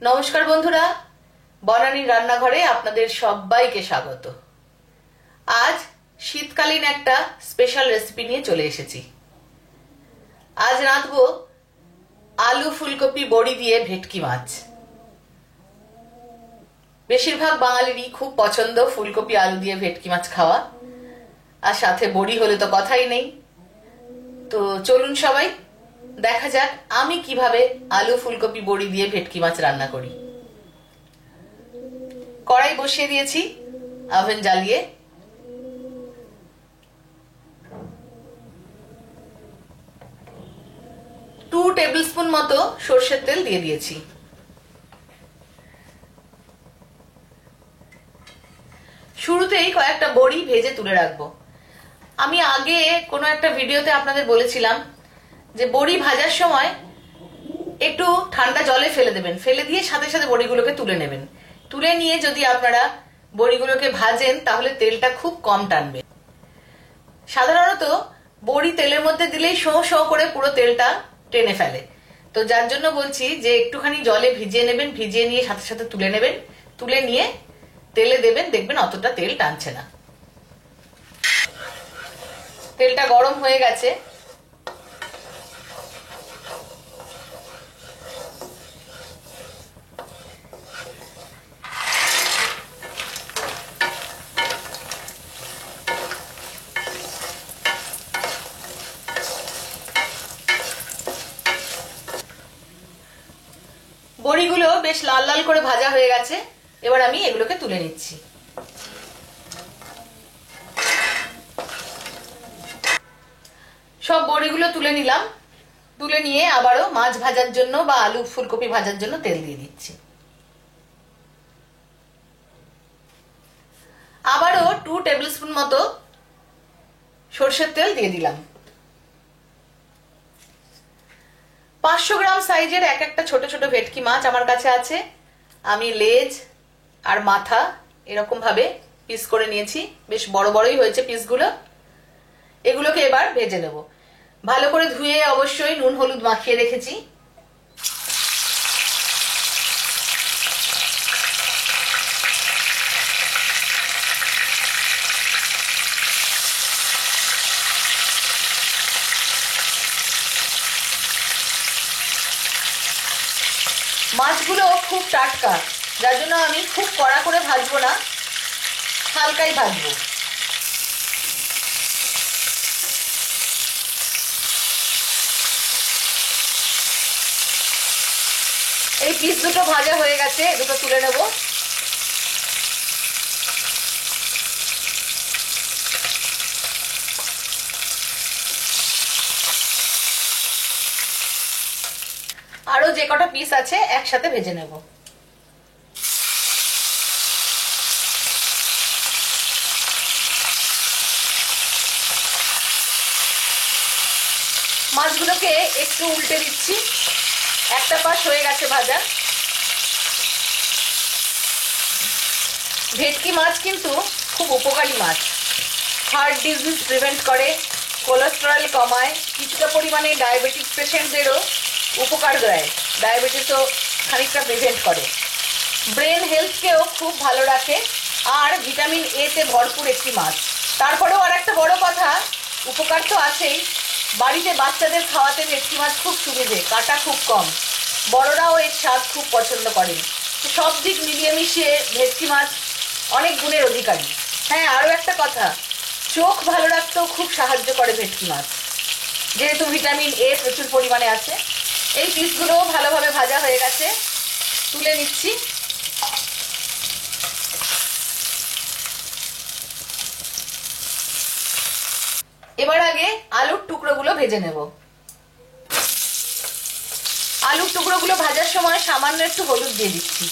নমস্কার বন্ধুরা, বনানীর রান্নাঘরে আপনাদের সবাইকে স্বাগত। আজ শীতকালীন একটা স্পেশাল রেসিপি নিয়ে চলে এসেছি। আজ রাঁধবো আলু ফুলকপি বড়ি দিয়ে ভেটকি মাছ। বেশিরভাগ বাঙালিরই খুব পছন্দ ফুলকপি আলু দিয়ে ভেটকি মাছ খাওয়া, আর সাথে বড়ি হলে তো কথাই নেই। তো চলুন সবাই দেখা যাক আমি কিভাবে আলু ফুলকপি বড়ি দিয়ে ভেটকি মাছ রান্না করি। কড়াই বসিয়ে দিয়েছি ওভেন জ্বালিয়ে। টু টেবিল স্পুন মতো সর্ষের তেল দিয়ে দিয়েছি। শুরুতেই কয়েকটা বড়ি ভেজে তুলে রাখবো। আমি আগে কোনো একটা ভিডিওতে আপনাদের বলেছিলাম যে বড়ি ভাজার সময় একটু ঠান্ডা জলে ফেলে দেবেন, ফেলে দিয়ে সাথে সাথে বড়িগুলোকে তুলে নেবেন। তুলে নিয়ে যদি আপনারা বড়িগুলোকে ভাজেন তাহলে তেলটা খুব কম টানবে। সাধারণত বড়ি তেলের মধ্যে দিলেই শো শো করে পুরো তেলটা টেনে ফেলে। তো যার জন্য বলছি যে একটুখানি জলে ভিজিয়ে নেবেন, ভিজিয়ে নিয়ে সাথে সাথে তুলে নেবেন, তুলে নিয়ে তেলে দেবেন, দেখবেন অতটা তেল টানছে না। তেলটা গরম হয়ে গেছে। বড়িগুলো বেশ লাল লাল করে ভাজা হয়ে গেছে। এবার আমি এগুলোকে তুলে নিচ্ছি। সব বড়িগুলো তুলে নিলাম। তুলে নিয়ে আবারও মাছ ভাজার জন্য বা আলু ফুলকপি ভাজার জন্য তেল দিয়ে দিচ্ছি। আবারও 2 টেবিল স্পুন মতো সরষের তেল দিয়ে দিলাম। 500 গ্রাম সাইজের একটা ছোট ছোট ভেটকি মাছ আমার কাছে আছে। আমি লেজ আর মাথা এরকম ভাবে পিস করে নিয়েছি। বেশ বড় বড়ই হয়েছে পিসগুলো। এগুলোকে এবার ভেজে নেব। ভালো করে ধুয়ে অবশ্যই নুন হলুদ মাখিয়ে রেখেছি। মাছগুলো খুব টাটকা, যার জন্য আমি খুব কড়া করে ভাজবো না, হালকাই ভাজবো। এই পিস দুটো ভাজা হয়ে গেছে, দুটো তুলে নেব। আরো যে কটা পিস আছে একসাথে ভেজে নেব। মাছগুলোকে একটু উল্টে দিচ্ছি। একটা পাশ হয়ে গেছে ভাজা। ভেটকি মাছ কিন্তু খুব উপকারী মাছ। হার্ট ডিজিজ প্রিভেন্ট করে, কোলেস্টেরল কমায়, কিছুটা পরিমাণে ডায়াবেটিস পেশেন্টদেরও উপকার দেয়, ডায়াবেটিসও খানিকটা প্রিভেন্ট করে, ব্রেন হেলথকেও খুব ভালো রাখে, আর ভিটামিন এ তে ভরপুর একটি মাছ। তারপরেও আর একটা বড় কথা, উপকার তো আছেই, বাড়িতে বাচ্চাদের খাওয়াতে ভেটকি মাছ খুব সুবিধে, কাটা খুব কম, বড়রাও এর স্বাদ খুব পছন্দ করেন। সব দিক মিলিয়ে মিশিয়ে ভেটকি মাছ অনেক গুণের অধিকারী। হ্যাঁ, আরও একটা কথা, চোখ ভালো রাখতেও খুব সাহায্য করে ভেটকি মাছ, যেহেতু ভিটামিন এ প্রচুর পরিমাণে আছে। এই পিসগুলো ভালোভাবে ভাজা হয়ে গেছে, তুলে নিচ্ছি। এবার আগে আলুর টুকরোগুলো ভেজে নেব। আলুর টুকরোগুলো ভাজার সময় সামান্য একটু হলুদ দিয়ে দিচ্ছি।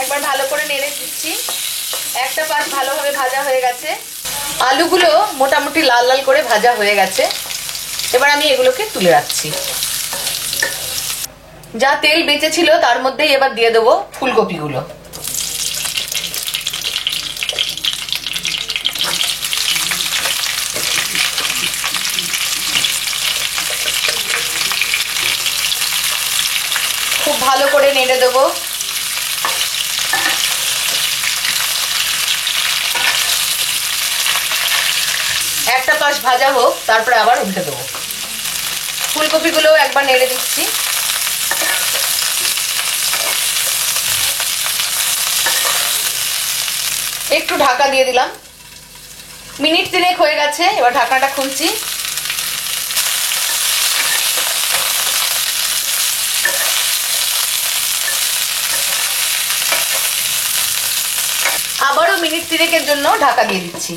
একবার ভালো করে নেড়ে দিচ্ছি। একটা পাশ ভালোভাবে ভাজা হয়ে গেছে। আলুগুলো মোটামুটি লাল লাল করে ভাজা হয়ে গেছে। এবার আমি এগুলোকে তুলে রাখছি। যা তেল বেঁচে ছিল তার মধ্যেই এবার দিয়ে দেবো ফুলকপিগুলো। ভালো করে নেড়ে দেবো। একটা পাশ ভাজা হোক, তারপরে আবার উল্টে দেবো। ফুলকপিগুলো একবার নেড়ে দিচ্ছি। একটু ঢাকা দিয়ে দিলাম। মিনিট 3 হয়ে গেছে, এবার ঢাকনাটা খুলছি। আবারও মিনিট 3 জন্য ঢাকা দিয়ে দিচ্ছি।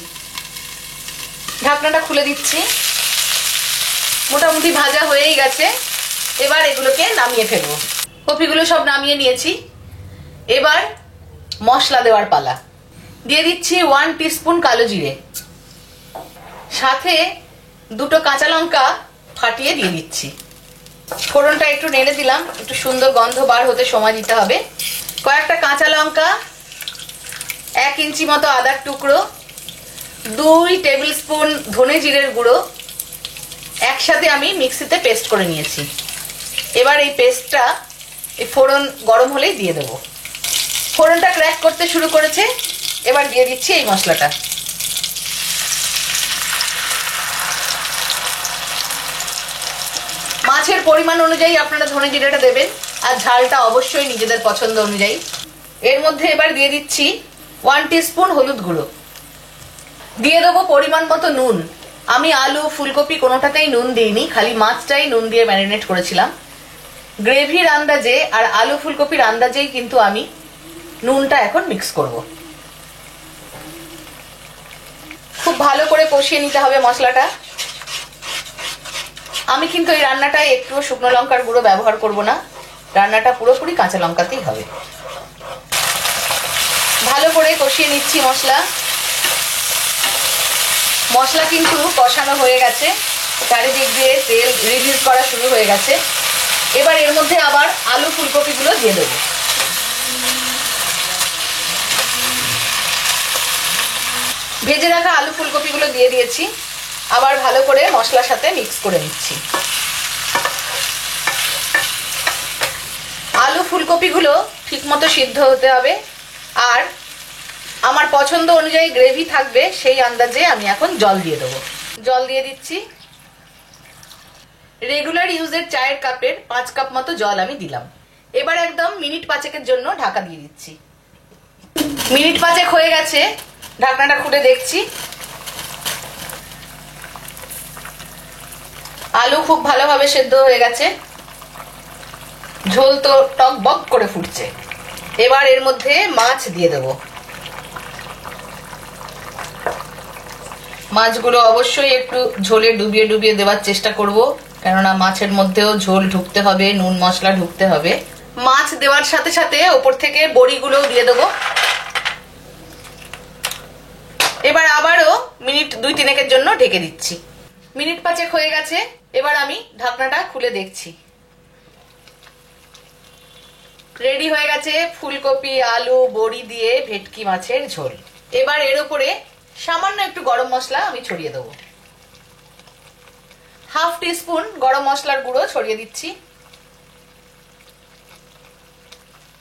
ঢাকনাটা খুলে দিচ্ছি। মোটামুটি ভাজা হয়েই গেছে। এবার এগুলোকে নামিয়ে ফেলবো। কপিগুলো সব নামিয়ে নিয়েছি। এবার মশলা দেওয়ার পালা। দিয়ে দিচ্ছি 1 টিস্পুন কালো জিরে, সাথে 2টো কাঁচা লঙ্কা ফাটিয়ে দিয়ে দিচ্ছি। ফোড়নটা একটু নেড়ে দিলাম, একটু সুন্দর গন্ধ বার হতে সময় দিতে হবে। কয়েকটা কাঁচা লঙ্কা, 1 ইঞ্চি মতো আদার টুকরো, 2 টেবিল স্পুন ধনে জিরের গুঁড়ো একসাথে আমি মিক্সিতে পেস্ট করে নিয়েছি। এবার এই পেস্টটা এই ফোড়ন গরম হলেই দিয়ে দেবো। ফোড়নটা ক্র্যাক করতে শুরু করেছে, এবার দিয়ে দিচ্ছি এই মশলাটা। মাছের পরিমাণ অনুযায়ী আপনারা ধনে জিরেটা দেবেন, আর ঝালটা অবশ্যই নিজেদের পছন্দ অনুযায়ী। এর মধ্যে এবার দিয়ে দিচ্ছি 1 টিস্পুন হলুদ গুঁড়ো। দিয়ে দেবো পরিমাণ মতো নুন। আমি আলু ফুলকপি কোনোটাতেই নুন দিইনি, খালি মাছটাই নুন দিয়ে ম্যারিনেট করেছিলাম। গ্রেভির আন্দাজে আর আলু ফুলকপির আন্দাজেই কিন্তু আমি নুনটা এখন মিক্স করব। খুব ভালো করে কষিয়ে নিতে হবে মশলাটা। আমি কিন্তু এই রান্নাটায় একটুও শুকনো লঙ্কার গুঁড়ো ব্যবহার করব না, রান্নাটা পুরোপুরি কাঁচা লঙ্কাতেই হবে। ভালো করে কষিয়ে নিচ্ছি মশলা। মশলা কিন্তু কষানো হয়ে গেছে, চারিদিক দিয়ে তেল রিলিজ করা শুরু হয়ে গেছে। এবার এর মধ্যে আবার আলু ফুলকপিগুলো দিয়ে দেবো। ভেজে রাখা আলু ফুলকপিগুলো দিয়ে দিয়েছি। আবার ভালো করে মশলার সাথে মিক্স করে নিচ্ছি। আলু ফুলকপিগুলো ঠিকমতো সিদ্ধ হতে হবে, আর আমার পছন্দ অনুযায়ী গ্রেভি থাকবে সেই আন্দাজে আমি এখন জল দিয়ে দেবো। জল দিয়ে দিচ্ছি। রেগুলার ইউজের চায়ের কাপের 5 কাপ মতো জল আমি দিলাম। এবার একদম মিনিট 5 জন্য ঢাকা দিয়ে দিচ্ছি। মিনিট 5 হয়ে গেছে, ঢাকনাটা খুলে দেখছি। আলু খুব ভালোভাবে সেদ্ধ হয়ে গেছে, ঝোল তো টক বক করে ফুটছে। এবার এর মধ্যে মাছ দিয়ে দেবো। মাছগুলো অবশ্যই একটু ঝোলে ডুবিয়ে ডুবিয়ে দেওয়ার চেষ্টা করব, কেননা মাছের মধ্যেও ঝোল ঢুকতে হবে, নুন মশলা ঢুকতে হবে। মাছ দেওয়ার সাথে সাথে ওপর থেকে বড়িগুলোও দিয়ে দেবো। এবার আবারও মিনিট 2-3 জন্য ঢেকে দিচ্ছি। মিনিট 5 হয়ে গেছে, এবার আমি ঢাকনাটা খুলে দেখছি। রেডি হয়ে গেছে ফুলকপি আলু বড়ি দিয়ে ভেটকি মাছের ঝোল। এবার এর উপরে সামান্য একটু গরম মশলা আমি ছড়িয়ে দেবো। 1/2 টিস্পুন গরম মশলার গুঁড়ো ছড়িয়ে দিচ্ছি।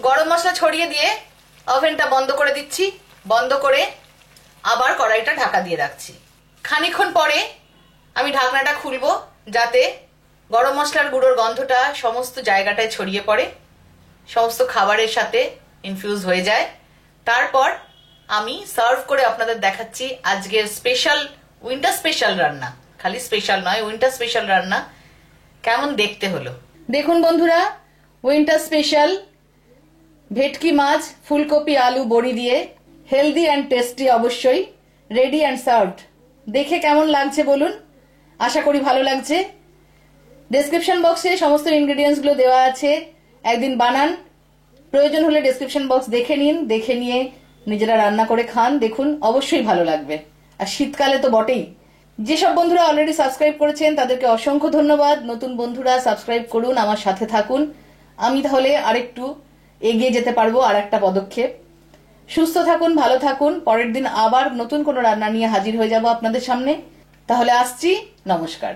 গরম মশলা ছড়িয়ে দিয়ে ওভেনটা বন্ধ করে দিচ্ছি। বন্ধ করে আবার কড়াইটা ঢাকা দিয়ে রাখছি। খানিকক্ষণ পরে আমি ঢাকনাটা খুলবো, যাতে গরম মশলার গুঁড়োর গন্ধটা সমস্ত জায়গাটায় ছড়িয়ে পড়ে, সমস্ত খাবারের সাথে ইনফিউজ হয়ে যায়। তারপর আমি সার্ভ করে আপনাদের দেখাচ্ছি আজকের স্পেশাল উইন্টার স্পেশাল রান্না। খালি স্পেশাল নয়, উইন্টার স্পেশাল রান্না কেমন দেখতে হলো দেখুন বন্ধুরা। উইন্টার স্পেশাল ভেটকি মাছ ফুলকপি আলু বড়ি দিয়ে, হেলদি অ্যান্ড টেস্টি অবশ্যই, রেডি অ্যান্ড সার্ভড। দেখে কেমন লাগছে বলুন, আশা করি ভালো লাগছে। ডেসক্রিপশন বক্সে সমস্ত ইনগ্রেডিয়েন্টস গুলো দেওয়া আছে, একদিন বানান। প্রয়োজন হলে ডেসক্রিপশন বক্স দেখে নিন, দেখে নিয়ে নিজেরা রান্না করে খান, দেখুন অবশ্যই ভালো লাগবে। আর শীতকালে তো বটেই। যেসব বন্ধুরা অলরেডি সাবস্ক্রাইব করেছেন তাদেরকে অসংখ্য ধন্যবাদ। নতুন বন্ধুরা সাবস্ক্রাইব করুন, আমার সাথে থাকুন। আমি তাহলে আরেকটু এগিয়ে যেতে পারবো, আর একটা পদক্ষেপ। সুস্থ থাকুন, ভালো থাকুন। পরের দিন আবার নতুন কোনো রান্না নিয়ে হাজির হয়ে যাব আপনাদের সামনে। তাহলে আসছি, নমস্কার।